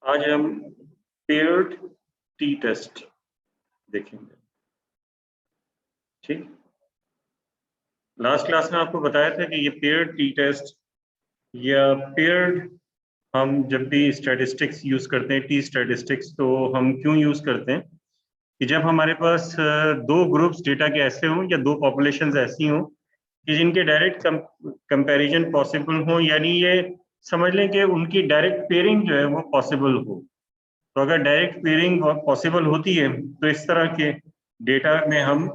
आज हम paired T test देखेंगे। ठीक, लास्ट क्लास में आपको बताया था कि ये पेयर्ड टी टेस्ट या पेयर्ड हम जब भी स्टैटिस्टिक्स यूज करते हैं, टी स्टैटिस्टिक्स, तो हम क्यों यूज करते हैं कि जब हमारे पास दो ग्रुप्स डेटा के ऐसे हों या दो पॉपुलेशंस ऐसी हों कि जिनके डायरेक्ट कंपैरिजन पॉसिबल हो, यानी ये समझ लें कि उनकी डायरेक्ट पेयरिंग जो है वो पॉसिबल हो। तो अगर डायरेक्ट पेयरिंग पॉसिबल होती है तो इस तरह के डेटा में हम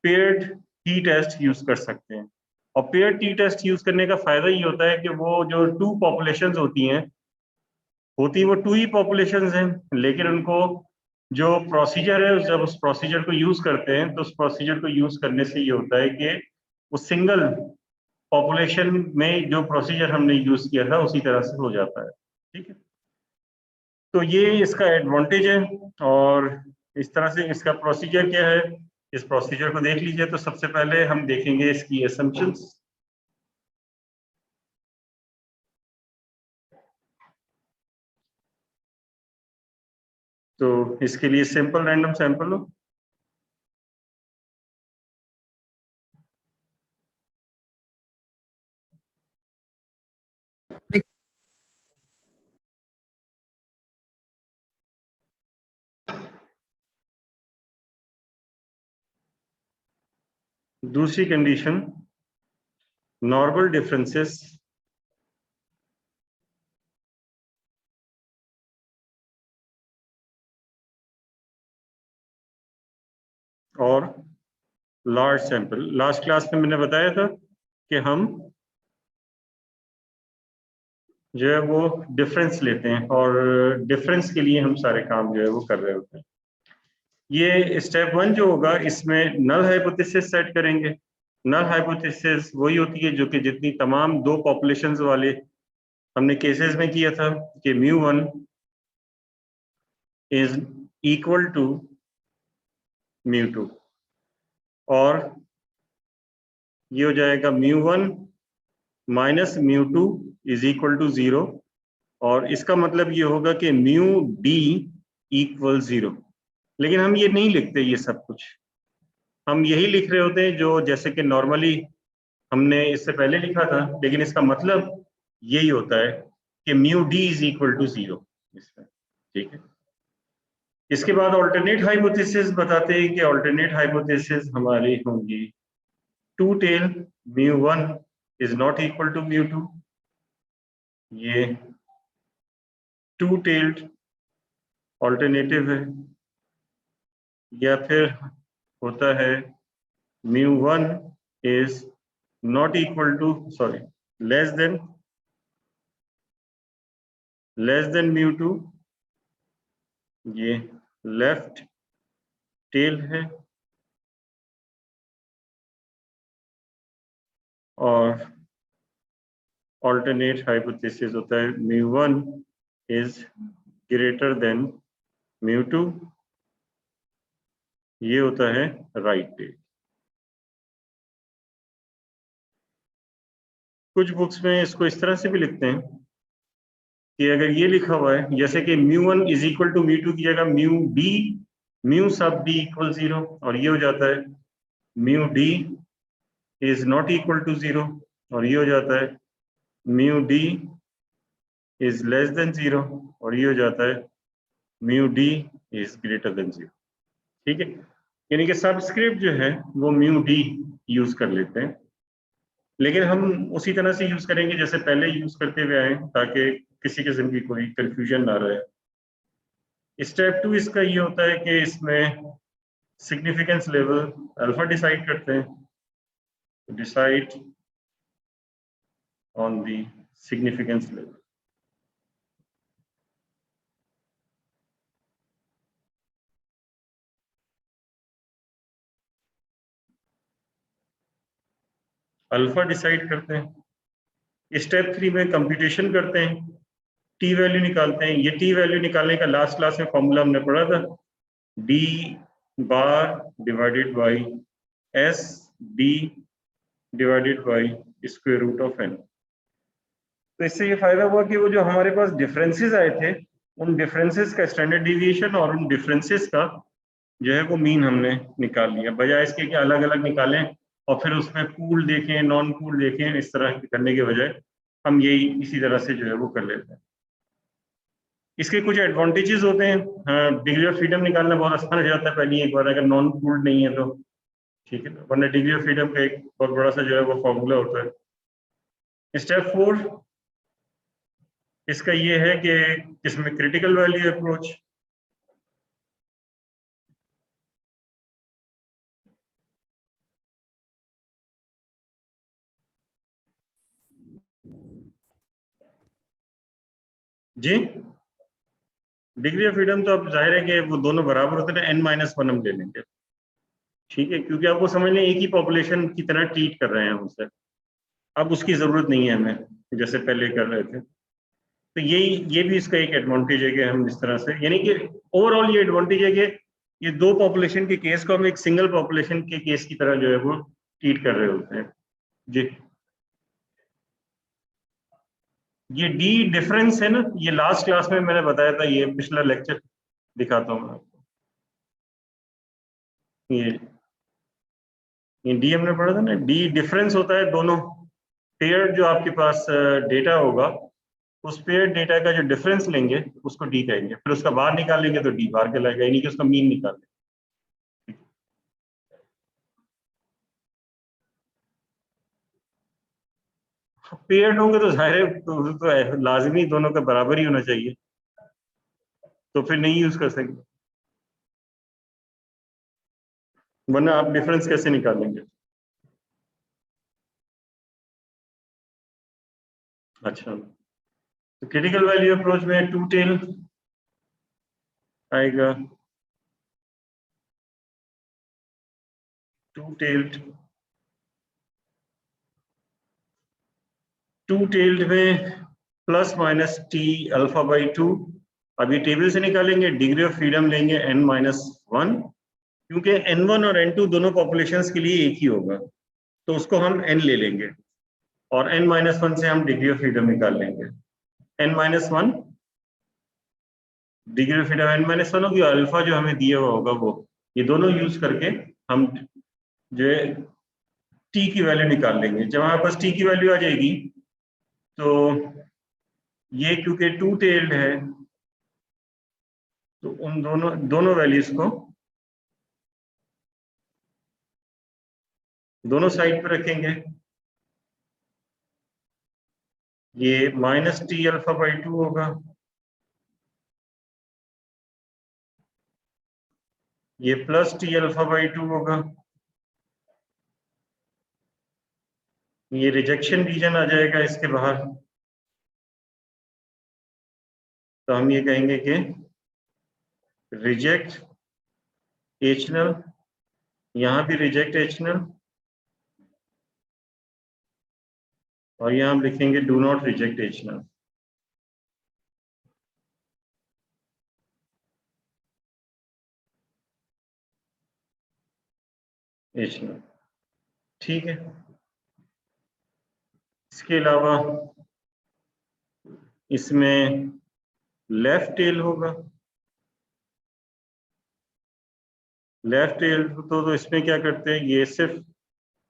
पेयर्ड टी टेस्ट यूज कर सकते हैं। और पेयर्ड टी टेस्ट यूज करने का फायदा ये होता है कि वो जो टू पॉपुलेशंस होती वो टू ही पॉपुलेशंस हैं, लेकिन उनको जो प्रोसीजर है, जब उस प्रोसीजर को यूज करते हैं तो उस प्रोसीजर को यूज करने से ये होता है कि उस सिंगल पॉपुलेशन में जो प्रोसीजर हमने यूज किया था उसी तरह से हो जाता है। ठीक है, तो ये इसका एडवांटेज है। और इस तरह से इसका प्रोसीजर क्या है, इस प्रोसीजर को देख लीजिए। तो सबसे पहले हम देखेंगे इसकी असम्पशंस। तो इसके लिए सिंपल रैंडम सैंपल हो, दूसरी कंडीशन नॉर्मल डिफरेंसेस और लार्ज सैंपल। लास्ट क्लास में मैंने बताया था कि हम जो है वो डिफरेंस लेते हैं और डिफरेंस के लिए हम सारे काम जो है वो कर रहे होते हैं। ये स्टेप 1 जो होगा, इसमें नल हाइपोथेसिस सेट करेंगे। नल हाइपोथेसिस वही होती है जो कि जितनी तमाम दो पॉपुलेशंस वाले हमने केसेस में किया था कि μ1 इज इक्वल टू μ2, और ये हो जाएगा μ1 माइनस μ2 इज इक्वल टू 0। और इसका मतलब ये होगा कि μd इक्वल 0। लेकिन हम ये नहीं लिखते ये सब कुछ, हम यही लिख रहे होते हैं जो जैसे कि नॉर्मली हमने इससे पहले लिखा था, लेकिन इसका मतलब यही होता है कि μd इज इक्वल टू 0 इसमें। ठीक है, इसके बाद ऑल्टरनेट हाइपोथेसिस बताते हैं कि ऑल्टरनेट हाइपोथेसिस हमारी होंगी two tail μ1 is not equal to μ2, ये टू टेल्ड ऑल्टरनेटिव है। या फिर होता है μ1 is not equal to sorry less than μ2, ये लेफ्ट टेल है। और ऑल्टरनेट हाइपोथेसिस होता है μ1 इज ग्रेटर देन μ2, ये होता है राइट टेल। कुछ बुक्स में इसको इस तरह से भी लिखते हैं कि अगर ये लिखा हुआ है जैसे कि μ1 इज इक्वल टू μ2 की जगह म्यू सब d इक्वल 0, और ये हो जाता है μd is not equal to 0, और ये हो जाता है μd इज लेस देन 0, और ये हो जाता है μd इज ग्रेटर देन 0। ठीक है, यानी कि सबस्क्रिप्ट जो है वो μd यूज कर लेते हैं, लेकिन हम उसी तरह से यूज करेंगे जैसे पहले यूज करते हुए आए, ताकि किसी किस्म की कोई कंफ्यूजन ना रहे। स्टेप 2 इसका ये होता है कि इसमें सिग्निफिकेंस लेवल अल्फा डिसाइड करते हैं, decide on the significance level. Alpha decide करते हैं। स्टेप 3 में कंप्यूटेशन करते हैं, टी वैल्यू निकालते हैं। ये टी वैल्यू निकालने का लास्ट क्लास में फॉर्मूला हमने पढ़ा था, D bar divided by S D divided by square root of N. तो इससे ये फायदा हुआ कि वो जो हमारे पास डिफरेंसेस आए थे उन डिफरेंसेस का स्टैंडर्ड डिविएशन और उन डिफरेंसेस का जो है वो मीन हमने निकाल लिया, बजाय इसके कि अलग अलग निकालें और फिर उसमें पूल देखें नॉन पूल देखें, इस तरह करने के बजाय हम यही इसी तरह से जो है वो कर लेते हैं। इसके कुछ एडवांटेजेस होते हैं। डिग्री ऑफ फ्रीडम निकालना बहुत आसान हो जाता है पहली एक बार, अगर नॉन पूल्ड नहीं है तो ठीक है, वरना डिग्री ऑफ फ्रीडम का एक बहुत बड़ा सा जो है वो फॉर्मूला होता है। स्टेप 4 इसका ये है कि इसमें क्रिटिकल वैल्यू अप्रोच, जी डिग्री ऑफ फ्रीडम तो अब जाहिर है कि वो दोनों बराबर होते हैं, n-1 हम ले लेंगे, ठीक है, क्योंकि आपको समझ लें एक ही पॉपुलेशन की तरह ट्रीट कर रहे हैं हम उसे, अब उसकी जरूरत नहीं है हमें जैसे पहले कर रहे थे। तो ये भी इसका एक एडवांटेज है कि हम इस तरह से, यानी कि ओवरऑल ये एडवांटेज है कि ये दो पॉपुलेशन के केस को हम एक सिंगल पॉपुलेशन के केस की तरह जो है वो ट्रीट कर रहे होते हैं। जी ये डी डिफरेंस है ना, ये लास्ट क्लास में मैंने बताया था, ये पिछला लेक्चर दिखाता हूँ मैं आपको। ये डी हमने पढ़ा था ना, डी डिफरेंस होता है दोनों पेयर जो आपके पास डेटा होगा, उस पेयर डेटा का जो डिफरेंस लेंगे उसको डी कहेंगे, फिर उसका बार निकालेंगे तो डी बार कहलाएगा, यानी कि उसका मीन निकालेंगे। पेयर्ड होंगे तो जाहिर है तो लाजमी दोनों का बराबर ही होना चाहिए, तो फिर नहीं यूज कर सकते, वरना आप डिफरेंस कैसे निकालेंगे। अच्छा, तो क्रिटिकल वैल्यू अप्रोच में टू टेल आएगा, टू टेल्ड, टू टेल्ड में plus minus T alpha by two. अब ये टेबल से निकालेंगे, डिग्री ऑफ फ्रीडम लेंगे n-1, क्योंकि n1 और n2 दोनों पॉपुलेशंस के लिए एक ही होगा, तो उसको हम n ले लेंगे और n-1 से हम डिग्री ऑफ फ्रीडम निकाल लेंगे। n-1 degree of freedom n-1 होगी, अल्फा जो हमें दिया हुआ होगा वो, ये दोनों यूज करके हम जो है टी की वैल्यू निकाल लेंगे। जब हमारे पास टी की वैल्यू आ जाएगी तो ये क्योंकि टू टेल्ड है तो उन दोनों वैल्यूज को दोनों साइड पर रखेंगे। ये minus T alpha by two होगा, ये plus T alpha by two होगा, ये रिजेक्शन रीजन आ जाएगा इसके बाहर, तो हम ये कहेंगे कि रिजेक्ट एचनल, यहां भी रिजेक्ट एचनल, और यहां हम लिखेंगे डू नॉट रिजेक्ट एचनल। एचनल ठीक है। इसके अलावा इसमें लेफ्ट टेल होगा, लेफ्ट टेल तो इसमें क्या करते हैं, ये सिर्फ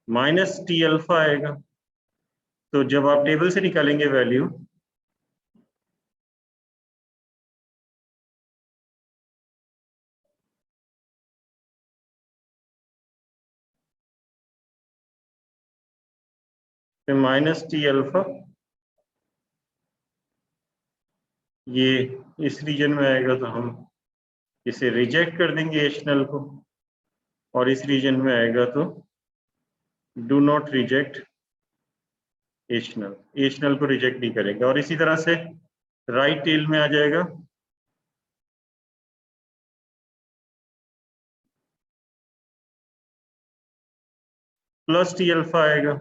माइनस टी अल्फा आएगा, तो जब आप टेबल से निकालेंगे वैल्यू फिर माइनस टी अल्फा, ये इस रीजन में आएगा तो हम इसे रिजेक्ट कर देंगे एचनल को, और इस रीजन में आएगा तो डू नॉट रिजेक्ट एचनल, एचनल को रिजेक्ट नहीं करेंगे। और इसी तरह से राइट टेल में आ जाएगा प्लस टी अल्फा आएगा,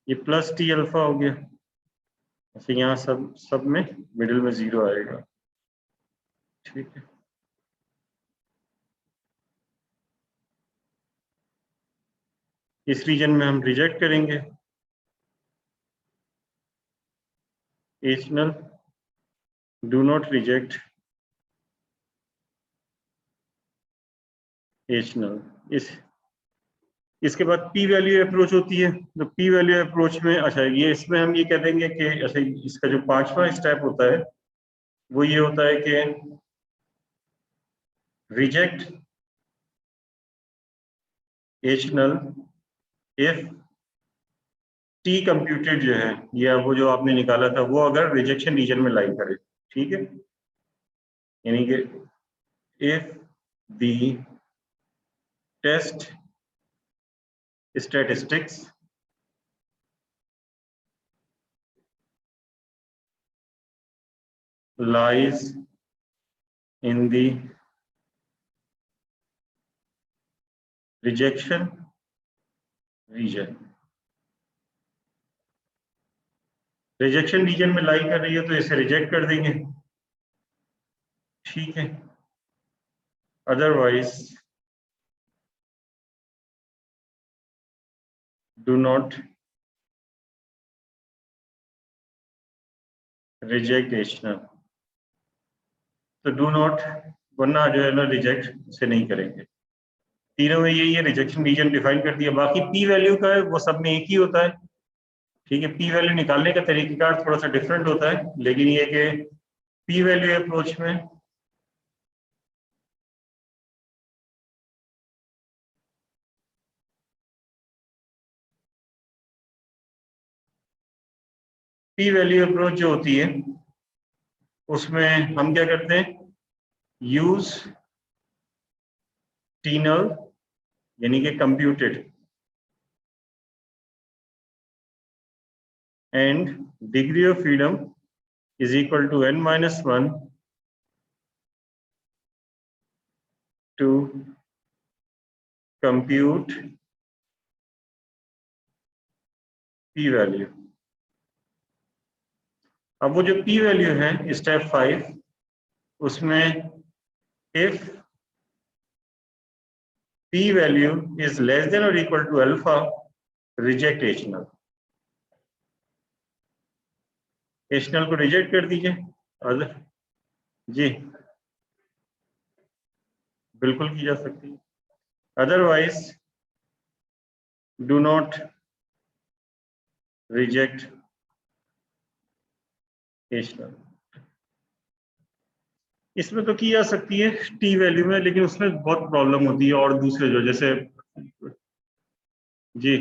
ये प्लस टी अल्फा हो गया, फिर यहाँ सब में मिडिल में जीरो आएगा, ठीक है। तो, इस रीजन में हम रिजेक्ट करेंगे H null, do not reject H null। इसके बाद पी वैल्यू अप्रोच होती है। तो पी वैल्यू अप्रोच में अच्छा ये इसमें हम ये कह देंगे कि अच्छा इसका जो 5वां स्टेप होता है वो ये होता है कि reject H null if T computed जो है या वो जो आपने निकाला था वो अगर रिजेक्शन रीजन में लाई करे, ठीक है, यानी कि if the test statistics lies in the rejection region। Rejection region में लाई कर रही है तो इसे रिजेक्ट कर देंगे, ठीक है। Otherwise do not reject H null। तो डू नॉट वरना जो है ना रिजेक्ट से नहीं करेंगे। तीनों में यही है, रिजेक्शन रीजन डिफाइन कर दिया। बाकी पी वैल्यू का है वो सब में एक ही होता है, ठीक है। पी वैल्यू निकालने का तरीकेकार थोड़ा सा डिफरेंट होता है, लेकिन ये कि पी वैल्यू अप्रोच में पी वैल्यू अप्रोच जो होती है उसमें हम क्या करते हैं, यूज टी नल यानी कि computed and degree of freedom is equal to n-1 to compute P value. अब वो जो पी वैल्यू है स्टेप 5 उसमें if p value is less than or equal to alpha reject H null। H null को reject कर दीजिए। Other जी बिल्कुल की जा सकती है। Otherwise do not reject H null। इसमें तो की जा सकती है टी वैल्यू में, लेकिन उसमें बहुत प्रॉब्लम होती है और दूसरे जो जैसे जी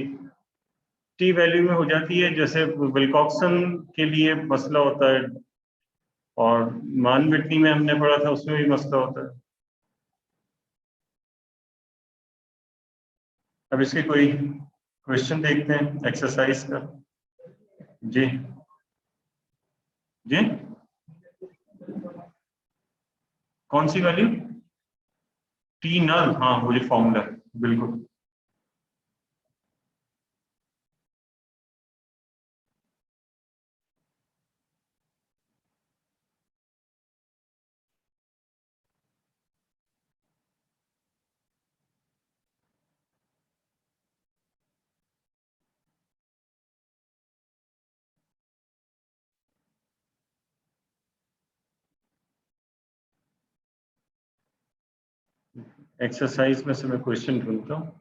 टी वैल्यू में हो जाती है, जैसे विल्कॉक्सन के लिए मसला होता है और मान विटनी में हमने पढ़ा था उसमें भी मसला होता है। अब इसके कोई क्वेश्चन देखते हैं एक्सरसाइज का। जी जी कौन सी वैल्यू, टी नल, हाँ वो जो फॉर्मूला बिल्कुल। एक्सरसाइज में से मैं क्वेश्चन ढूंढता हूँ।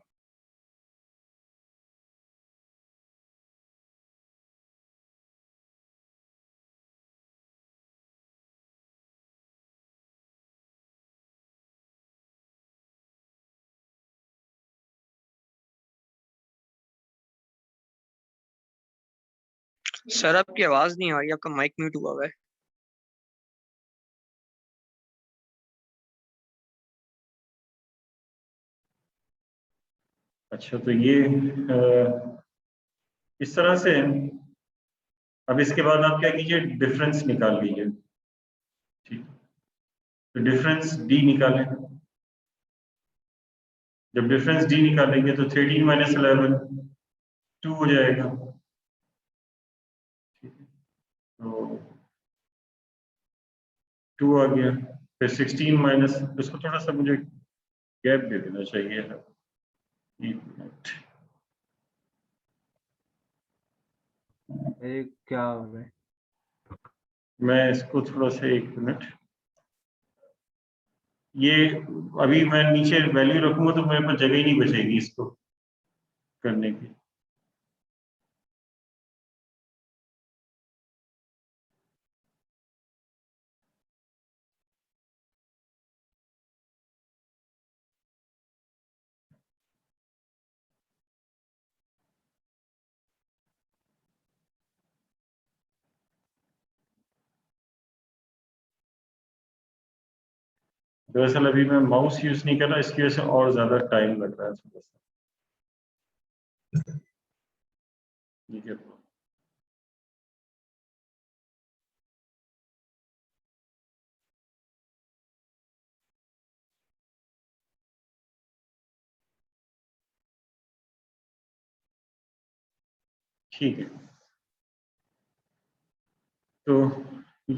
सर आपकी आवाज नहीं आ रही, आपका माइक म्यूट हुआ हुआ है। अच्छा तो ये इस तरह से। अब इसके बाद आप क्या कीजिए, डिफरेंस निकाल लीजिए, ठीक। तो डिफरेंस डी निकालें। जब डिफरेंस डी निकालेंगे तो 13 माइनस 11 2 हो जाएगा, तो 2 आ गया। फिर 16 माइनस, इसको थोड़ा सा मुझे गैप दे देना चाहिए, एक मिनट। ये क्या हो रहा है? मैं इसको थोड़ा सा 1 मिनट, ये अभी मैं नीचे वैल्यू रखूंगा तो मेरे पास जगह ही नहीं बचेगी इसको करने की। दरअसल अभी मैं माउस यूज नहीं कर रहा, इसकी वजह से और ज्यादा टाइम लग रहा है थोड़ा सा। ठीक है, ठीक है। तो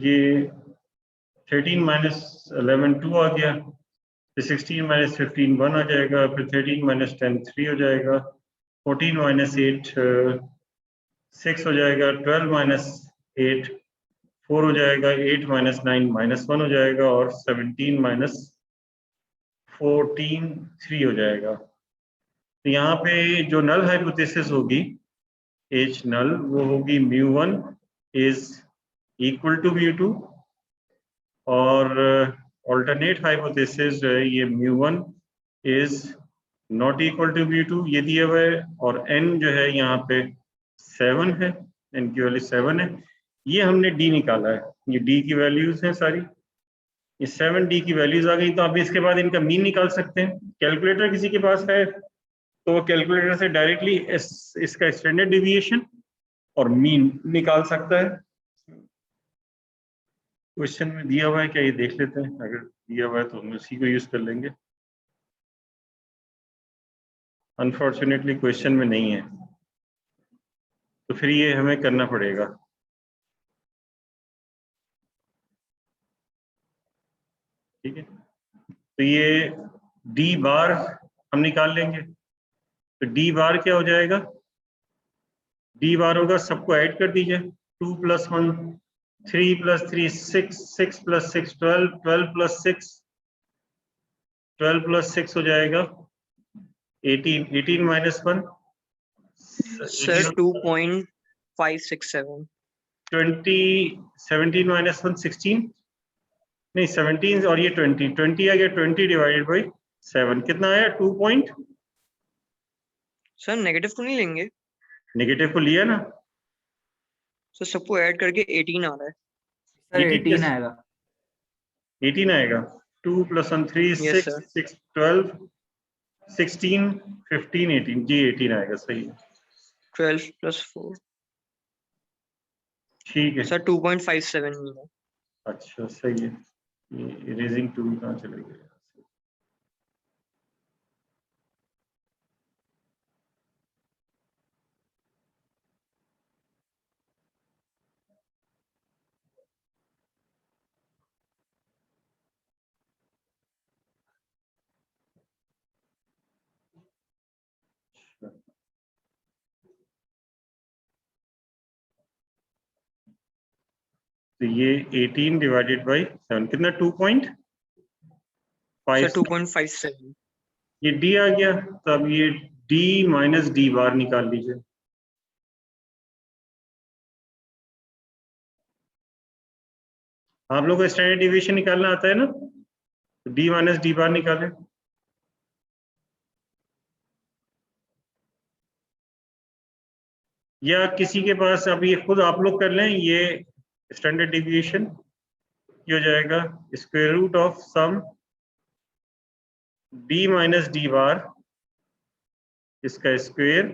ये 13 माइनस 11 2 आ गया, फिर 16 माइनस 15 1 आ जाएगा, फिर 13 माइनस 10 3 हो जाएगा, 14 माइनस 8 6 हो जाएगा, 12 माइनस 8 4 हो जाएगा, 8 माइनस 9 माइनस 1 हो जाएगा, और 17 माइनस 14 3 हो जाएगा। तो यहाँ पे जो नल हाइपोथेसिस होगी H नल, वो होगी μ1 इज इक्वल टू μ2, और ऑल्टरनेट हाइपोथेसिस जो है ये μ1 इज नॉट इक्वल टू μ2 ये दिया हुआ है, और n जो है यहाँ पे 7 है, n की वैल्यू 7 है। ये हमने d निकाला है, ये d की वैल्यूज हैं सारी, ये 7d की वैल्यूज आ गई। तो आप इसके बाद इनका मीन निकाल सकते हैं। कैलकुलेटर किसी के पास है तो वो कैलकुलेटर से डायरेक्टली इसका स्टैंडर्ड डिविएशन और मीन निकाल सकता है। क्वेश्चन में दिया हुआ है क्या, ये देख लेते हैं। अगर दिया हुआ है तो हम उसी को यूज कर लेंगे। अनफॉर्चुनेटली क्वेश्चन में नहीं है, तो फिर ये हमें करना पड़ेगा। ठीक है, तो ये डी बार हम निकाल लेंगे। तो डी बार क्या हो जाएगा, डी बार होगा, सबको ऐड कर दीजिए, 2 + 1 3 + 3 6 6 + 6 12 12 + 6 12 + 6 हो जाएगा 18 18 माइनस 1 सर 2.567। 20 17 माइनस 1 16, नहीं 17 और ये 20 20 आ गया, 20 डिवाइडेड बाई 7 कितना आया 2 पॉइंट। सर नेगेटिव तो नहीं लेंगे? नेगेटिव को लिया ना, सर सबको ऐड करके 18 आ रहा है। सर 18 18 आएगा। 18 आएगा, 2 + 1 3 यस 6 सर। 6 12 16 15 18 जी 18 आएगा, सही है। 12 + 4 ठीक है, सर 2.57 ही है। अच्छा सही है। ये इरेजिंग टूल कहाँ चले गए। तो ये 18 डिवाइडेड बाई 7 कितना 2.5, सर 2.57। ये डी आ गया। तो अब ये डी माइनस डी बार निकाल लीजिए। आप लोग को स्टैंडर्ड डिविएशन निकालना आता है ना, तो डी माइनस डी बार निकालें। या किसी के पास, अब ये खुद आप लोग कर लें, ये स्टैंडर्ड डिविएशन ये हो जाएगा square root of sum D minus D bar इसका स्क्वायर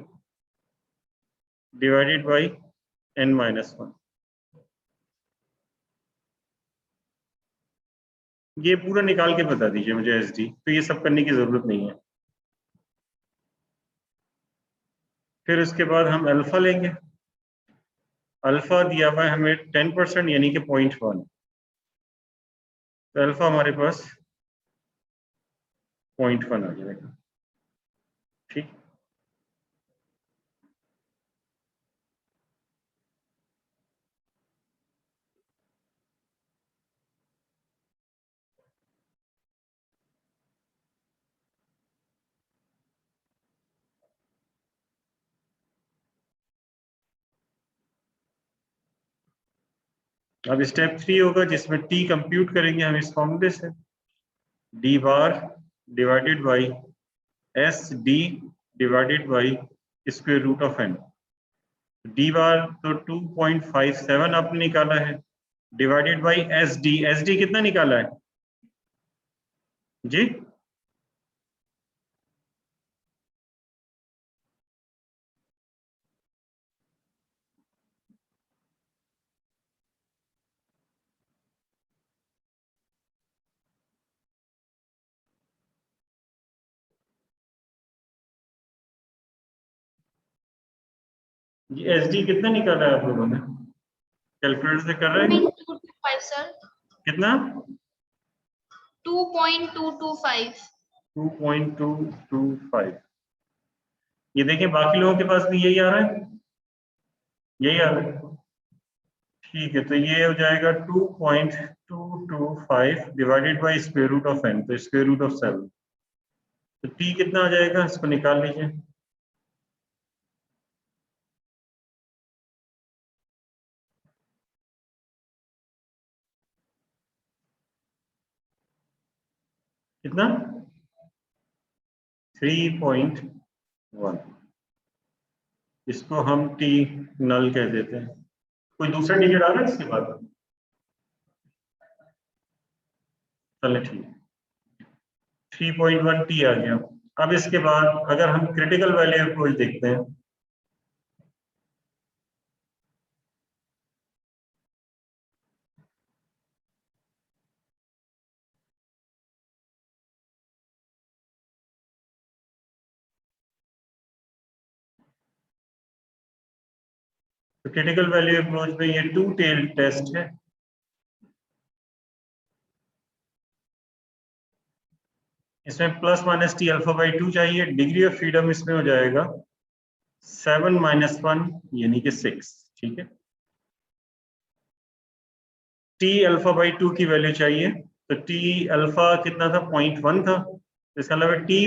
डिवाइडेड बाई n-1। ये पूरा निकाल के बता दीजिए मुझे एसडी, तो ये सब करने की जरूरत नहीं है। फिर उसके बाद हम अल्फा लेंगे। अल्फा दिया हुआ है हमें 10% यानी कि 0.1, तो अल्फा हमारे पास 0.1 आ जाएगा। ठीक, अब स्टेप 3 होगा जिसमें टी कंप्यूट करेंगे हम इस फॉर्मूले से, D bar divided by S D divided by square root of N. D bar तो 2.57 आपने निकाला है, डिवाइडेड बाई एस डी कितना निकाला है जी? एस डी कितना निकाला है आप लोगों ने? कैलकुलेटर से कर रहे हैं? 2.225 सर। कितना? 2.225। 2.225। ये देखिए बाकी लोगों के पास भी यही आ रहा है, यही आ रहा है। ठीक है, तो ये हो जाएगा 2.225 divided by square root of N, तो स्क्वायर रूट ऑफ 7। तो टी कितना आ जाएगा, इसको निकाल लीजिए। कितना? 3.1। इसको हम टी नल कह देते हैं। कोई दूसरा डिजिट आ रहा है इसके बाद? चलिए ठीक, 3.1 टी आ गया। अब इसके बाद अगर हम क्रिटिकल वैल्यू अप्रोच देखते हैं, तो क्रिटिकल वैल्यू अप्रोच में ये 2 टेल टेस्ट है। इसमें plus minus T alpha by 2 चाहिए। डिग्री ऑफ फ्रीडम इसमें हो जाएगा 7 - 1 यानी कि 6। ठीक है, टी अल्फा बाई 2 की वैल्यू चाहिए, तो टी अल्फा कितना था, 0.1 था, तो इसका मतलब टी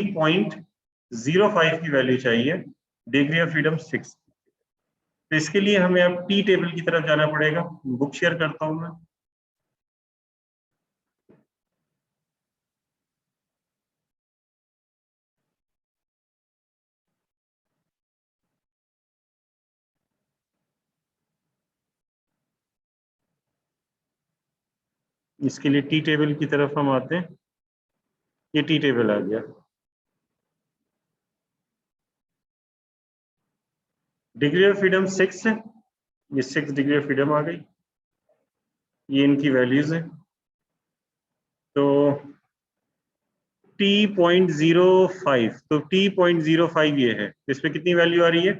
0.05 की वैल्यू चाहिए, डिग्री ऑफ फ्रीडम 6। तो इसके लिए हमें अब टी टेबल की तरफ जाना पड़ेगा। बुक शेयर करता हूं मैं। इसके लिए टी टेबल की तरफ हम आते हैं। ये टी टेबल आ गया। डिग्री ऑफ फ्रीडम 6 है, ये 6 डिग्री ऑफ फ्रीडम आ गई। ये इनकी वैल्यूज है। तो t.05, तो t.05 ये है, इसमें कितनी वैल्यू आ रही है,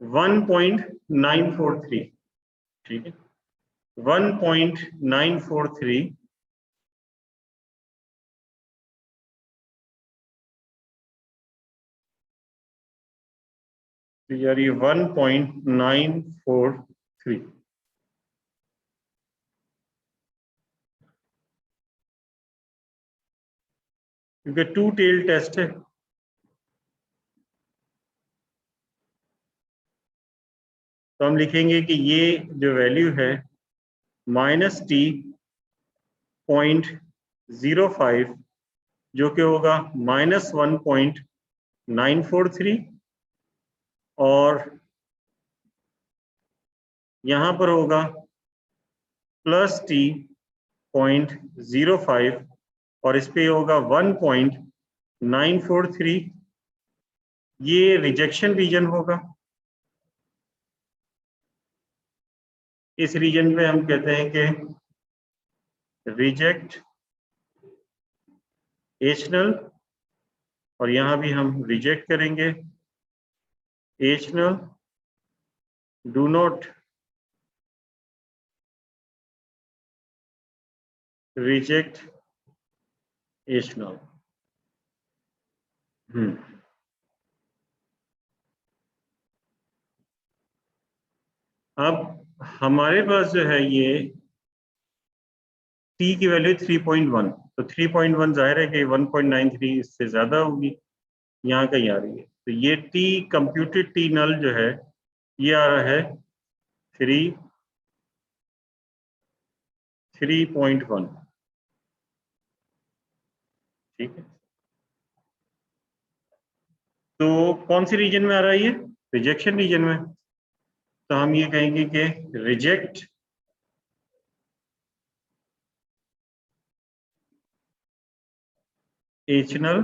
1.943। ठीक है, 1.943 तो यार ये 1.943। क्योंकि 2 टेल टेस्ट है, तो हम लिखेंगे कि ये जो वैल्यू है -t.05 जो कि होगा -1.943, और यहां पर होगा +t.05 और इस पे होगा 1.943। ये रिजेक्शन रीजन होगा। इस रीजन में हम कहते हैं कि रिजेक्ट एच नल, और यहां भी हम रिजेक्ट करेंगे H null, do not reject H null. अब हमारे पास जो है ये t की वैल्यू 3.1, तो 3.1 जाहिर है कि 1.93 इससे ज्यादा होगी, यहाँ कहीं आ रही है। तो ये t कंप्यूटेड t नल जो है ये आ रहा है 3.1, ठीक है। तो कौन सी रीजन में आ रहा है ये? रिजेक्शन रीजन में। तो हम ये कहेंगे कि reject H null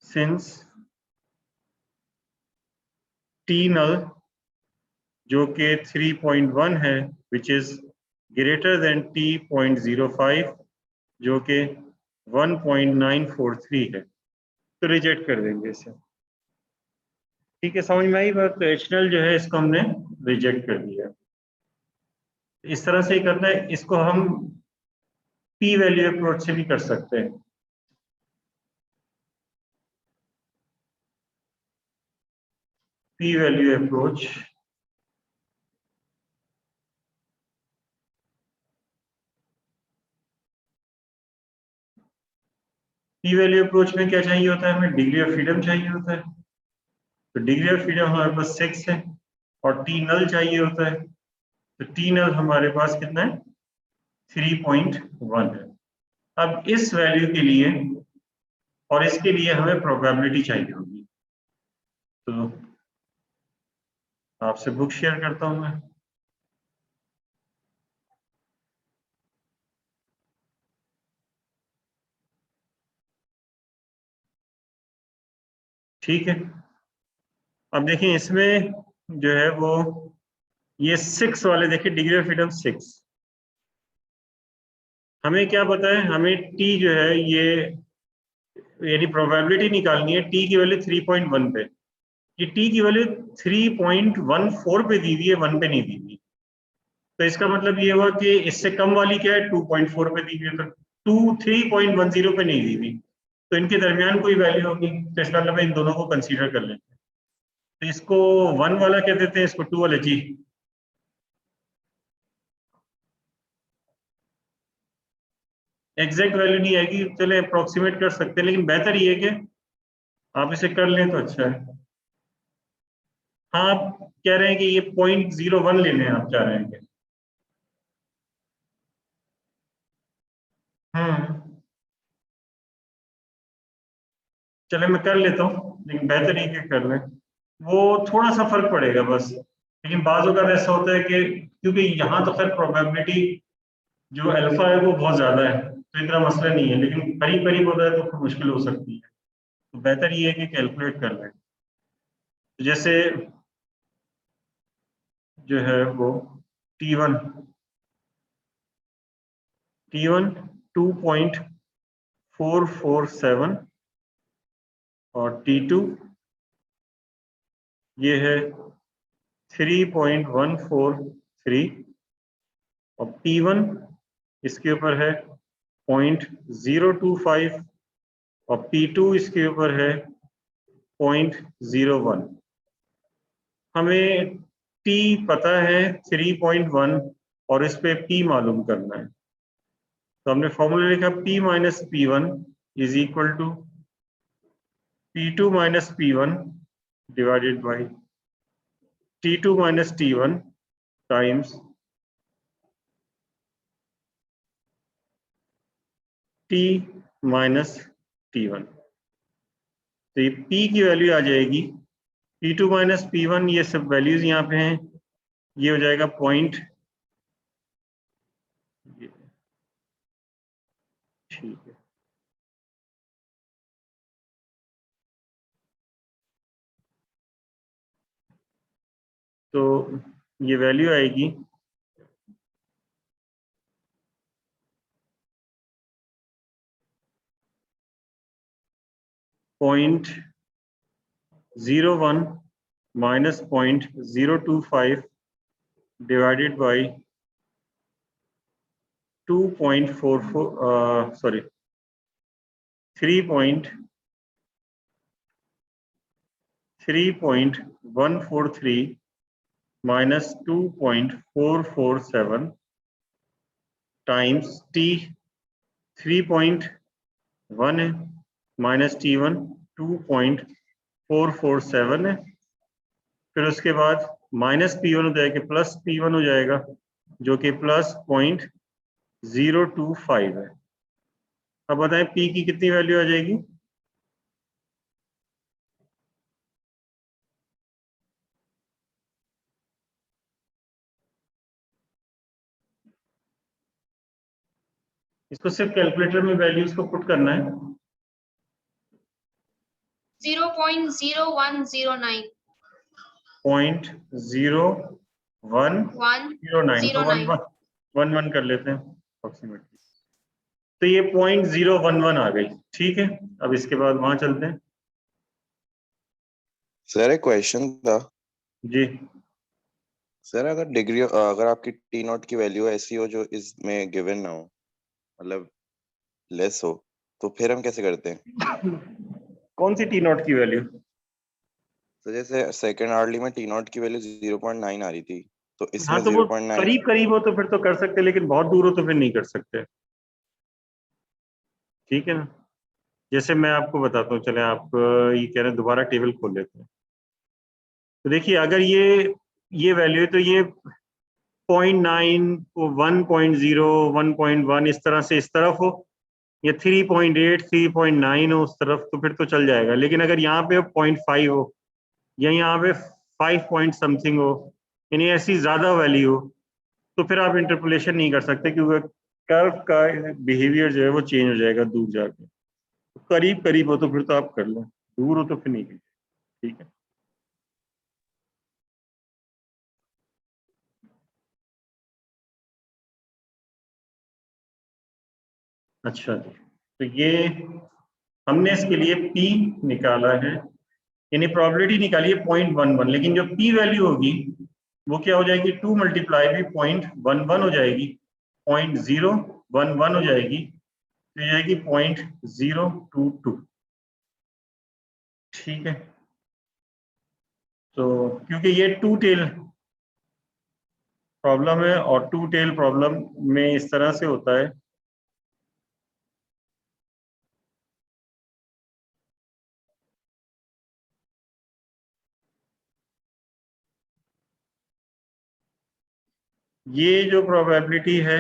since T null जो कि 3.1 है which is greater than T.05 जो कि 1.943 है, तो रिजेक्ट कर देंगे इसे। ठीक है, समझ में आई बात? तो H null जो है इसको हमने रिजेक्ट कर दिया। इस तरह से ही करना है। इसको हम P वैल्यू अप्रोच से भी कर सकते हैं। P value approach P value approach में क्या चाहिए होता है? हमें डिग्री ऑफ फ्रीडम चाहिए होता है। तो डिग्री ऑफ फ्रीडम हमारे पास 6 है और T नल चाहिए होता है। तो T नल हमारे पास कितना है? 3.1 है। अब इस वैल्यू के लिए और इसके लिए हमें प्रोबेबिलिटी चाहिए होगी। तो आपसे बुक शेयर करता हूं मैं। ठीक है, अब देखिए इसमें जो है वो ये 6 वाले देखिए, डिग्री ऑफ फ्रीडम 6। हमें क्या पता है? हमें T जो है ये यानी प्रोबेबिलिटी निकालनी है T की वैल्यू 3.1 पे। ये T की वैल्यू 3.14 पे दी हुई है, 1 पे नहीं दी हुई। तो इसका मतलब ये हुआ कि इससे कम वाली क्या है? 2.4 पे दी हुई है, तो 3.10 पे नहीं दी हुई, तो इनके दरमियान कोई वैल्यू होगी। तो इसका मतलब इन दोनों को कंसीडर कर लेते हैं। तो इसको 1 वाला कह देते हैं, इसको 2 वाला। जी, एग्जैक्ट वैल्यू नहीं आएगी, चले अप्रोक्सीमेट कर सकते हैं, लेकिन बेहतर ये है कि आप इसे कर लें तो अच्छा है। हाँ, आप कह रहे हैं कि ये 0.01 लेने हैं, आप चाह रहे हैं कि चले मैं कर लेता हूँ, लेकिन बेहतर ये कि कर लें। वो थोड़ा सा फर्क पड़ेगा बस, लेकिन बाजू का ऐसा होता है कि क्योंकि यहाँ तो खैर प्रोबेबिलिटी जो अल्फा है वो बहुत ज्यादा है, तो इतना मसला नहीं है, लेकिन करीब करीब होता है तो फिर मुश्किल हो सकती है। तो बेहतर ये है कि कैलकुलेट कर लें। तो जैसे जो है वो T1 2.447 और T2 ये है 3.143 और P1 इसके ऊपर है 0.025 और P2 इसके ऊपर है 0.01। हमें T पता है 3.1 और इस पे P मालूम करना है। तो हमने फॉर्मूला लिखा P minus P1 is equal to P2 minus P1 divided by T2 minus T1 times T minus T1। तो ये P की वैल्यू आ जाएगी P2 माइनस P1, ये सब वैल्यूज यहाँ पे हैं, ये हो जाएगा पॉइंट। ठीक है, तो ये वैल्यू आएगी 0.01 minus 0.025 divided by 2.44 sorry 3.143 minus 2.447 times T 3.1 है माइनस T1 2.447 है, फिर उसके बाद माइनस P1 हो जाएगा प्लस P1 हो जाएगा, जो कि +0.025 है। अब बताएं P की कितनी वैल्यू आ जाएगी? इसको सिर्फ कैलकुलेटर में वैल्यूज को पुट करना है। 0.0109 0.0109 तो 109 11 कर लेते हैं अप्रोक्सीमेटली। तो ये 0.011 आ गई। ठीक है, अब इसके बाद वहां चलते हैं। सर एक क्वेश्चन था जी सर, अगर आपकी टी नॉट की वैल्यू ऐसी हो जो इसमें गिवन ना हो, मतलब लेस हो, तो फिर हम कैसे करते हैं? कौन सी टी नॉट की वैल्यू? तो जैसे सेकेंड हार्डली में टी नॉट की वैल्यू 0.9 आ रही थी, तो इसमें हाँ तो वो 0.9। करीब करीब हो तो फिर तो कर सकते, लेकिन बहुत दूर हो तो फिर नहीं कर सकते। ठीक है ना, जैसे मैं आपको बताता हूँ, चले आप ये कह रहे हैं दोबारा टेबल खोल लेते हैं। तो देखिए अगर ये वैल्यू है तो ये 0.9 1.0 1.1 इस तरह से इस तरफ हो, या 3.8 3.9 हो उस तरफ, तो फिर तो चल जाएगा। लेकिन अगर यहाँ पे 0.5 हो या यहाँ पे 5 पॉइंट समथिंग हो, यानी ऐसी ज्यादा वैल्यू हो, तो फिर आप इंटरपोलेशन नहीं कर सकते, क्योंकि कर्व का बिहेवियर जो है वो चेंज हो जाएगा दूर जाके। तो करीब करीब हो तो फिर तो आप कर लो, दूर हो तो फिर नहीं कीजिए। ठीक है, अच्छा जी। तो ये हमने इसके लिए P निकाला है, यानी प्रोबेबिलिटी निकाली है 0.11, लेकिन जो P वैल्यू होगी वो क्या हो जाएगी? 2 मल्टीप्लाई भी 0.11 हो जाएगी, 0.011 हो जाएगी, तो ये आएगी 0.022। ठीक है, तो क्योंकि ये टू टेल प्रॉब्लम है, और टू टेल प्रॉब्लम में इस तरह से होता है, ये जो प्रोबेबिलिटी है,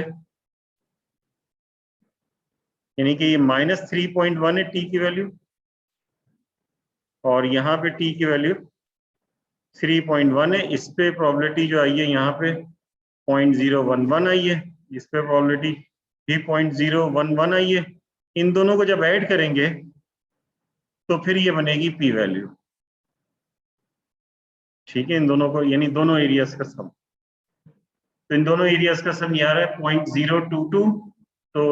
यानी कि ये -3.1 है टी की वैल्यू, और यहाँ पे टी की वैल्यू 3.1 है। इस पे प्रोबेबिलिटी जो आई है यहाँ पे 0.011 आई है, इस पे प्रोबेबिलिटी भी 0.011 आई है। इन दोनों को जब ऐड करेंगे तो फिर ये बनेगी पी वैल्यू। ठीक है, इन दोनों को, यानी दोनों एरियाज का सम, तो इन दोनों एरियाज का सम यार है 0.022। तो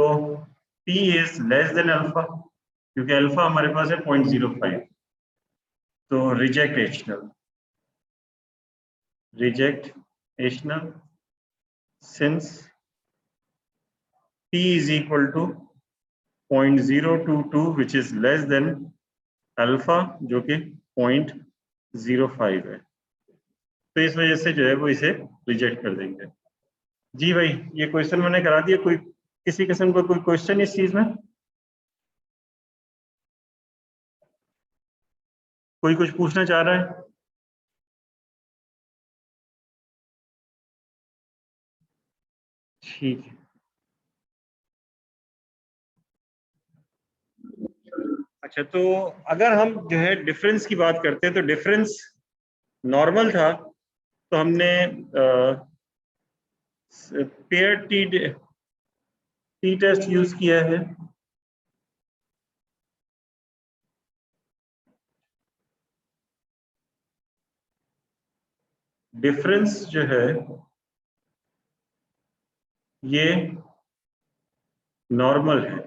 P is less than alpha, क्योंकि अल्फा हमारे पास है 0.05। तो रिजेक्ट एशनल सिंस P is equal to 0.022 which is less than alpha, जो कि 0.05 है। तो इस वजह से जो है वो इसे रिजेक्ट कर देंगे। जी भाई, ये क्वेश्चन मैंने करा दिया। कोई किसी किस्म का कोई क्वेश्चन इस चीज में? कोई कुछ पूछना चाह रहा है? ठीक है, अच्छा तो अगर हम जो है डिफरेंस की बात करते हैं, तो डिफरेंस नॉर्मल था, तो हमने पेयर टी टेस्ट यूज किया है। डिफरेंस जो है ये नॉर्मल है,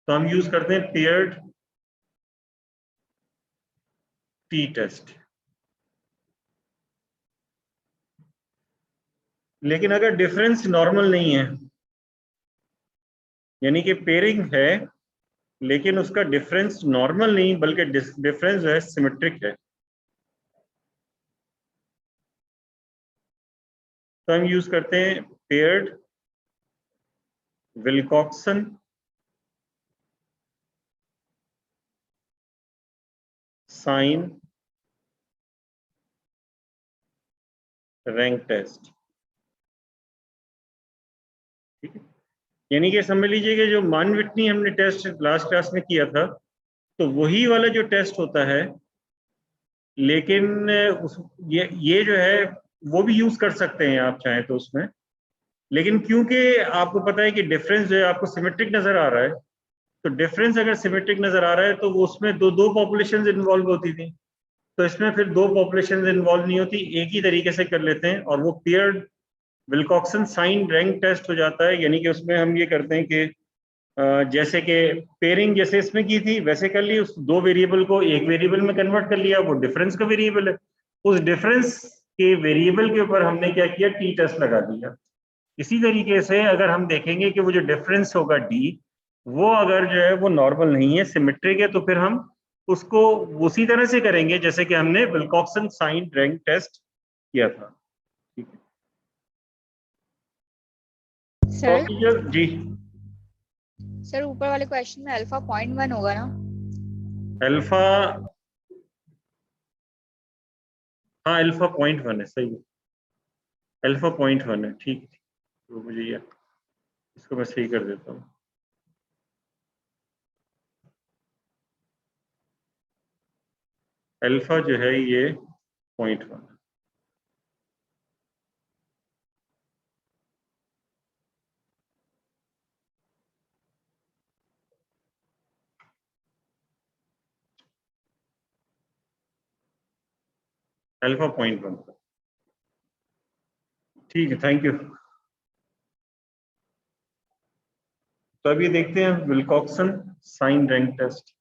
तो हम यूज करते हैं पेयर्ड टी टेस्ट। लेकिन अगर डिफरेंस नॉर्मल नहीं है, यानी कि पेयरिंग है लेकिन उसका डिफरेंस नॉर्मल नहीं बल्कि डिफरेंस जो है सिमेट्रिक है, तो हम यूज करते हैं paired Wilcoxon sign rank test, ठीक है। यानी कि समझ लीजिए कि जो मान विटनी हमने टेस्ट लास्ट क्लास में किया था, तो वही वाला जो टेस्ट होता है, लेकिन ये जो है वो भी यूज कर सकते हैं आप चाहें तो उसमें, लेकिन क्योंकि आपको पता है कि डिफरेंस जो है आपको सिमेट्रिक नजर आ रहा है, तो डिफरेंस अगर सिमेट्रिक नजर आ रहा है तो उसमें दो दो पॉपुलेशन इन्वॉल्व होती थी, तो इसमें फिर दो पॉपुलेशन इन्वॉल्व नहीं होती, एक ही तरीके से कर लेते हैं और वो paired Wilcoxon sign rank test हो जाता है। यानी कि उसमें हम ये करते हैं कि जैसे कि पेयरिंग जैसे इसमें की थी वैसे कर ली, उस दो वेरिएबल को एक वेरिएबल में कन्वर्ट कर लिया, वो डिफरेंस का वेरिएबल है, उस डिफरेंस के वेरिएबल के ऊपर हमने क्या किया, टी टेस्ट लगा दिया। इसी तरीके से अगर हम देखेंगे कि वो जो डिफरेंस होगा डी, वो अगर जो है वो नॉर्मल नहीं है, सिमेट्रिक है, तो फिर हम उसको उसी तरह से करेंगे जैसे कि हमने विल्कॉक्सन साइन रैंक टेस्ट किया था, ठीक है। सर प्रोसीजर जी, सर ऊपर वाले क्वेश्चन में अल्फा 0.1 होगा ना? अल्फा, हाँ अल्फा 0.1 है, सही है, अल्फा 0.1 है, ठीक है। तो मुझे ये इसको मैं सही कर देता हूँ। अल्फा जो है ये 0.1, अल्फा 0.1, ठीक है, थैंक यू। तो अभी देखते हैं Wilcoxon sign rank test.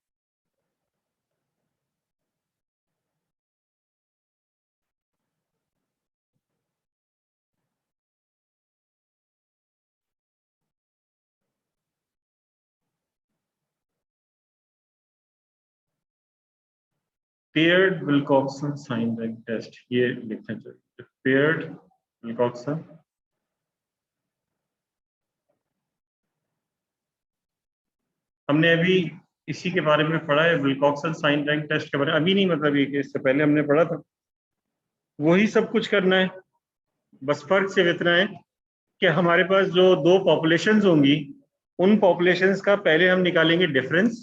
Paired Wilcoxon sign rank test, ये लिखना चाहिए, पेयर्ड विल्कॉक्सन हमने अभी इसी के बारे में पढ़ा है, विल्कॉक्सन साइन रैंक टेस्ट के बारे में, अभी नहीं, मतलब ये कि इससे पहले हमने पढ़ा था, वही सब कुछ करना है। बस फर्क सिर्फ इतना है कि हमारे पास जो दो पॉपुलेशंस होंगी, उन पॉपुलेशंस का पहले हम निकालेंगे डिफरेंस।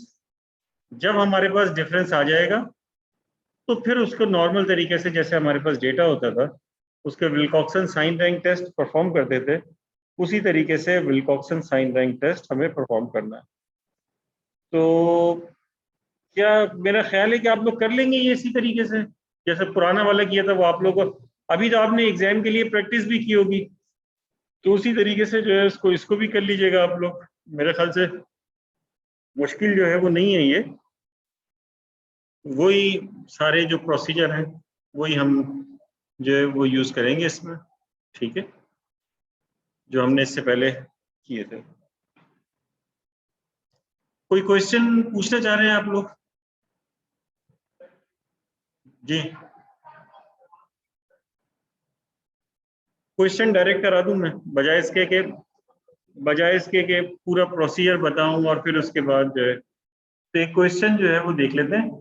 जब हमारे पास डिफरेंस आ जाएगा तो फिर उसको नॉर्मल तरीके से जैसे हमारे पास डेटा होता था उसके Wilcoxon sign rank test perform करते थे, उसी तरीके से विल्कॉक्सन साइन रैंक टेस्ट हमें परफॉर्म करना है। तो क्या मेरा ख्याल है कि आप लोग कर लेंगे ये इसी तरीके से जैसे पुराना वाला किया था, वो आप लोग को अभी तो आपने एग्जाम के लिए प्रैक्टिस भी की होगी, तो उसी तरीके से जो है इसको भी कर लीजिएगा आप लोग। मेरे ख्याल से मुश्किल जो है वो नहीं है, ये वही सारे जो प्रोसीजर हैं वही हम जो है वो यूज करेंगे इसमें, ठीक है, जो हमने इससे पहले किए थे। कोई क्वेश्चन पूछना चाह रहे हैं आप लोग? जी, क्वेश्चन डायरेक्ट करा दूं मैं, बजाय इसके के पूरा प्रोसीजर बताऊं और फिर उसके बाद जो है, तो एक क्वेश्चन जो है वो देख लेते हैं।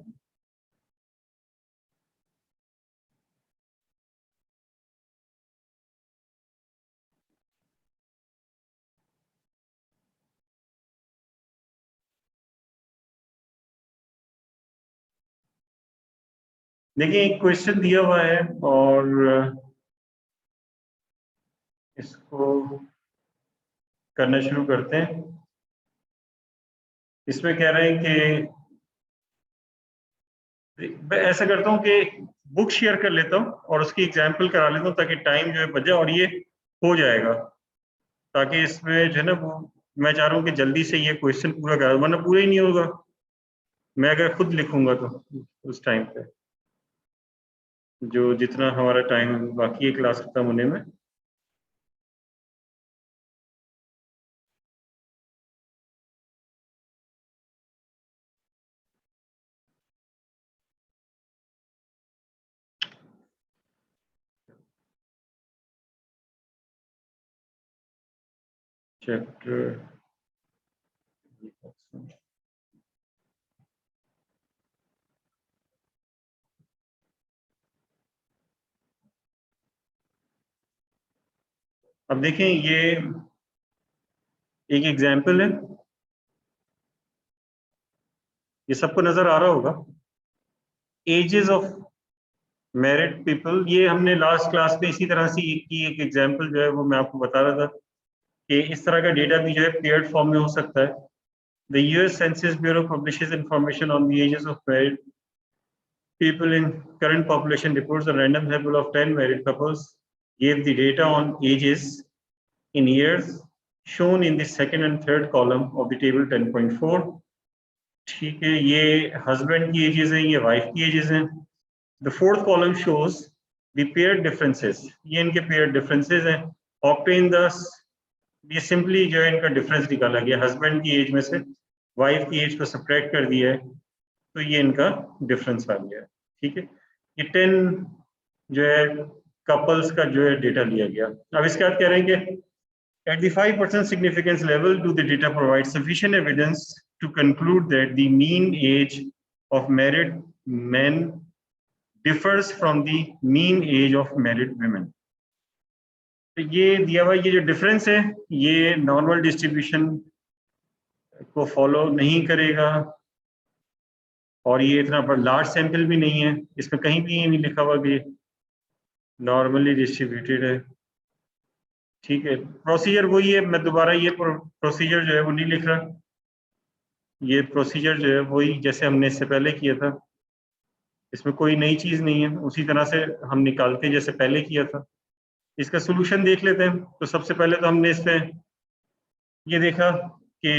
देखिए एक क्वेश्चन दिया हुआ है और इसको करना शुरू करते हैं। इसमें कह रहे हैं कि मैं ऐसा करता हूँ कि बुक शेयर कर लेता हूँ और उसकी एग्जाम्पल करा लेता हूँ ताकि टाइम जो है बच जाए और ये हो जाएगा, ताकि इसमें जो है ना वो मैं चाह रहा हूँ कि जल्दी से ये क्वेश्चन पूरा करा, वरना पूरा ही नहीं होगा मैं अगर खुद लिखूंगा तो उस टाइम पे जो जितना हमारा टाइम बाकी है क्लास खत्म होने में। चैप्टर अब देखें ये एक एग्जाम्पल है, ये सबको नजर आ रहा होगा। एजेस ऑफ मैरिड पीपल, ये हमने लास्ट क्लास में इसी तरह से की एक एग्जाम्पल जो है वो मैं आपको बता रहा था कि इस तरह का डेटा भी जो है पेयर्ड फॉर्म में हो सकता है। The US Census Bureau publishes information on the ages of married people in current population reports. A random sample of 10 married couples gave the data on ages in years shown in the second and third column of the table 10.4. ठीक है, ये husband की edges हैं, ये wife की edges हैं। The fourth column shows the paired differences. ये इनके paired differences हैं। Obtain the, ये सिंपली जो है इनका डिफरेंस निकाला गया, हस्बैंड की एज में से वाइफ की एज को सब्ट्रैक्ट कर दिया है, तो ये इनका डिफरेंस आ गया है। ठीक है, ये 10 जो है कपल्स का जो है डेटा लिया गया। अब इसके बाद कह रहे हैं कि at the 5% significance level, do the data provide sufficient evidence to conclude that the mean age of married men differs from the mean age of married women? तो ये दिया हुआ ये जो डिफरेंस है ये नॉर्मल डिस्ट्रीब्यूशन को फॉलो नहीं करेगा, और ये इतना बड़ा लार्ज सैंपल भी नहीं है, इसमें कहीं भी ये नहीं लिखा हुआ कि नॉर्मली डिस्ट्रीब्यूटेड है। ठीक है, प्रोसीजर वही है, मैं दोबारा ये प्रोसीजर जो है वो नहीं लिख रहा, ये प्रोसीजर जो है वही जैसे हमने इससे पहले किया था, इसमें कोई नई चीज़ नहीं है, उसी तरह से हम निकालते हैं जैसे पहले किया था। इसका सोल्यूशन देख लेते हैं। तो सबसे पहले तो हमने इसमें ये देखा कि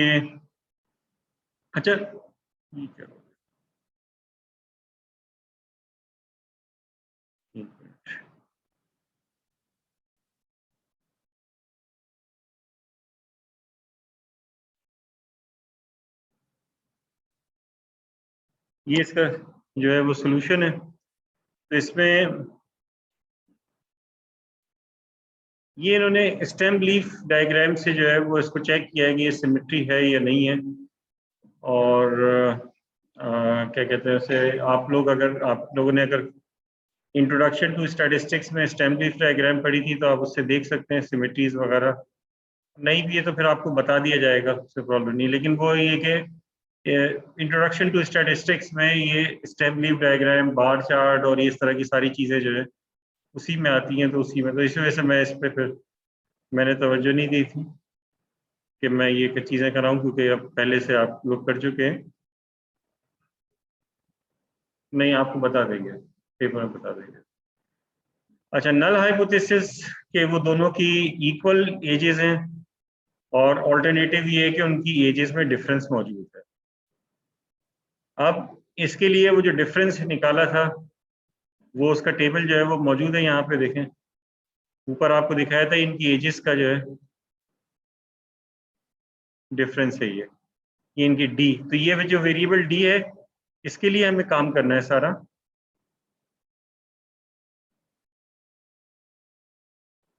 अच्छा ये क्या, ये इसका जो है वो सोल्यूशन है। तो इसमें ये इन्होंने स्टेम लीफ डायग्राम से जो है वो इसको चेक किया है कि ये सिमेट्री है या नहीं है, और क्या कहते हैं उसे, आप लोगों ने अगर इंट्रोडक्शन टू स्टैटिस्टिक्स में स्टेम लीफ डायग्राम पढ़ी थी तो आप उससे देख सकते हैं सिमेट्रीज वगैरह। नहीं भी है तो फिर आपको बता दिया जाएगा, उससे प्रॉब्लम नहीं। लेकिन वो ये कि इंट्रोडक्शन टू स्टैटिस्टिक्स में ये stem leaf diagram, bar chart और इस तरह की सारी चीज़ें जो है उसी में आती हैं, तो उसी में, तो इस वजह से मैं इस पर फिर मैंने तवज्जो नहीं दी थी कि मैं ये चीज़ें कराऊं, क्योंकि अब पहले से आप लोग कर चुके हैं। नहीं, आपको बता देंगे, पेपर में बता देंगे। अच्छा, नल हाइपोथेसिस के वो दोनों की इक्वल एजेस हैं, और ऑल्टरनेटिव ये है कि उनकी एजेस में डिफरेंस मौजूद है। अब इसके लिए वो जो डिफरेंस निकाला था वो उसका टेबल जो है वो मौजूद है, यहाँ पे देखें ऊपर आपको दिखाया था इनकी एजेस का जो है डिफरेंस है ये इनकी डी। तो ये जो वेरिएबल डी है इसके लिए हमें काम करना है सारा।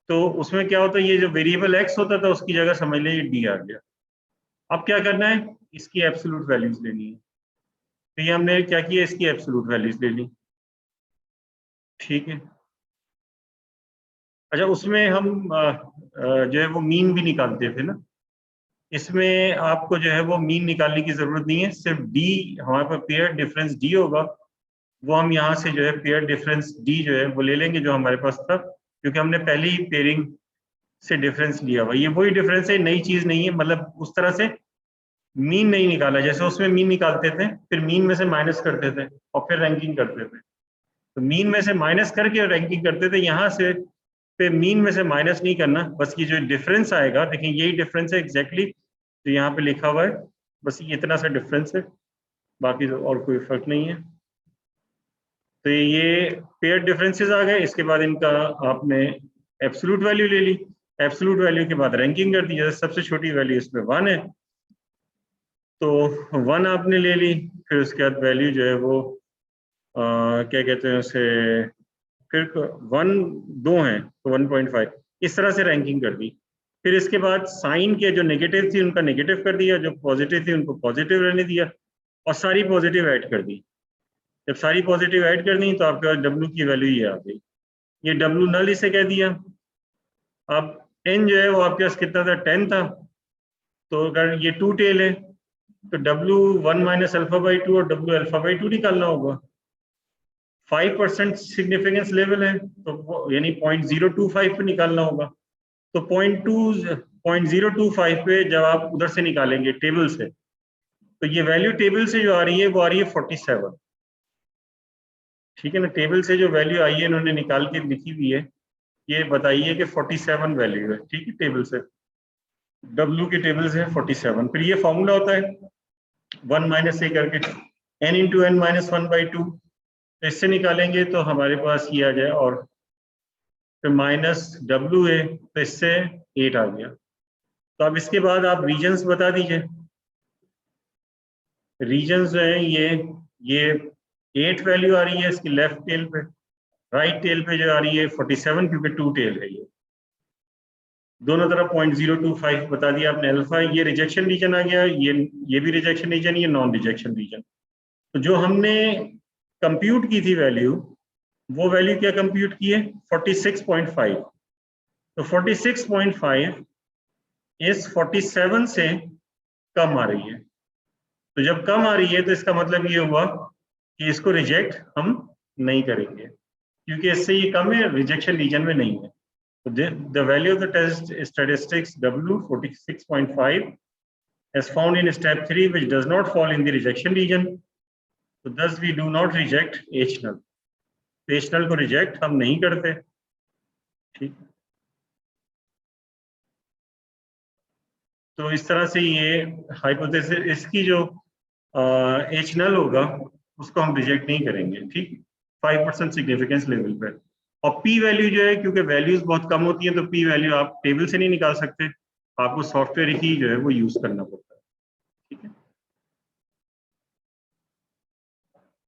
तो उसमें क्या होता है, ये जो वेरिएबल एक्स होता था उसकी जगह समझ लीजिए डी आ गया। अब क्या करना है, इसकी एब्सोल्यूट वैल्यूज लेनी है। तो ये हमने क्या किया, इसकी एब्सोल्यूट वैल्यूज ले ली। ठीक है, अच्छा उसमें हम जो है वो मीन भी निकालते थे ना, इसमें आपको जो है वो मीन निकालने की जरूरत नहीं है, सिर्फ डी हमारे पास पेयर डिफरेंस डी होगा, वो हम यहाँ से जो है पेयर डिफरेंस डी जो है वो ले लेंगे जो हमारे पास था, क्योंकि हमने पहले ही पेयरिंग से डिफरेंस लिया हुआ। ये वही डिफरेंस है, नई चीज नहीं है, मतलब उस तरह से मीन नहीं निकाला जैसे उसमें मीन निकालते थे फिर मीन में से माइनस करते थे और फिर रैंकिंग करते थे। तो मीन में से माइनस करके रैंकिंग करते थे, यहाँ से पे मीन में से माइनस नहीं करना, बस ये जो डिफरेंस आएगा, देखिए यही डिफरेंस है एग्जैक्टली जो यहाँ पे लिखा हुआ है, बस ये इतना सा डिफरेंस है, बाकी तो और कोई फर्क नहीं है। तो ये पेयर डिफरेंसेस आ गए। इसके बाद इनका आपने एब्सोल्यूट वैल्यू ले ली, एब्सोल्यूट वैल्यू के बाद रैंकिंग कर दी, जैसे सबसे छोटी वैल्यू इसमें 1 है तो 1 आपने ले ली, फिर उसके बाद वैल्यू जो है वो क्या कहते हैं उसे, फिर 1 2 हैं तो 1.5, इस तरह से रैंकिंग कर दी। फिर इसके बाद साइन के जो नेगेटिव थी उनका नेगेटिव कर दिया, जो पॉजिटिव थी उनको पॉजिटिव रहने दिया, और सारी पॉजिटिव ऐड कर दी। जब सारी पॉजिटिव ऐड कर दी तो आपके पास W की वैल्यू ये आ गई, ये W नल इसे कह दिया। अब n जो है वो आपके पास कितना था, 10 था। तो अगर ये 2 टेल है तो W1 माइनस अल्फा बाई 2 और W अल्फा बाई 2 निकालना होगा। 5% सिग्निफिकेंस लेवल है तो यानी 0.025 पे निकालना होगा। तो 0.025 पे जब आप उधर से निकालेंगे टेबल से, तो ये वैल्यू टेबल से जो आ रही है वो आ रही है 47। ठीक है ना, टेबल से जो वैल्यू आई है इन्होंने निकाल के लिखी हुई है, ये बताइए कि 47 वैल्यू है। ठीक है, टेबल से W के टेबल से 47। फिर ये फॉर्मूला होता है 1 माइनस ए करके n इंटू एन माइनस 1/2। तो इससे निकालेंगे तो हमारे पास ये आ जाए, और फिर माइनस WA, तो इससे 8 आ गया। तो अब इसके बाद आप रीजन्स बता दीजिए। रीजन्स जो है ये 8 वैल्यू आ रही है इसकी लेफ्ट टेल पे, राइट टेल पे जो आ रही है 47, क्योंकि 2 टेल है ये। दोनों तरफ 0.025 बता दिया आपने अल्फा। ये रिजेक्शन रीजन आ गया, ये भी रिजेक्शन रीजन, ये नॉन रिजेक्शन रीजन। तो जो हमने कंप्यूट की थी वैल्यू, वो वैल्यू क्या कंप्यूट की है, 46.5। तो 46.5 इस 47 से कम आ रही है। तो जब कम आ रही है तो इसका मतलब ये हुआ कि इसको रिजेक्ट हम नहीं करेंगे, क्योंकि इससे ये कम है, रिजेक्शन रीजन में नहीं है। So the value of the test statistics W 46.5 as found in step 3, which does not fall in the rejection region. So thus we do not reject H null. H null को reject हम नहीं करते। ठीक, तो इस तरह से ये हाइपोथेसिस, इसकी जो H null होगा उसको हम रिजेक्ट नहीं करेंगे। ठीक, 5% सिग्निफिकेंस लेवल पे। और पी वैल्यू जो है, क्योंकि वैल्यूज बहुत कम होती हैं, तो पी वैल्यू आप टेबल से नहीं निकाल सकते, आपको सॉफ्टवेयर ही जो है वो यूज करना पड़ता है। ठीक है।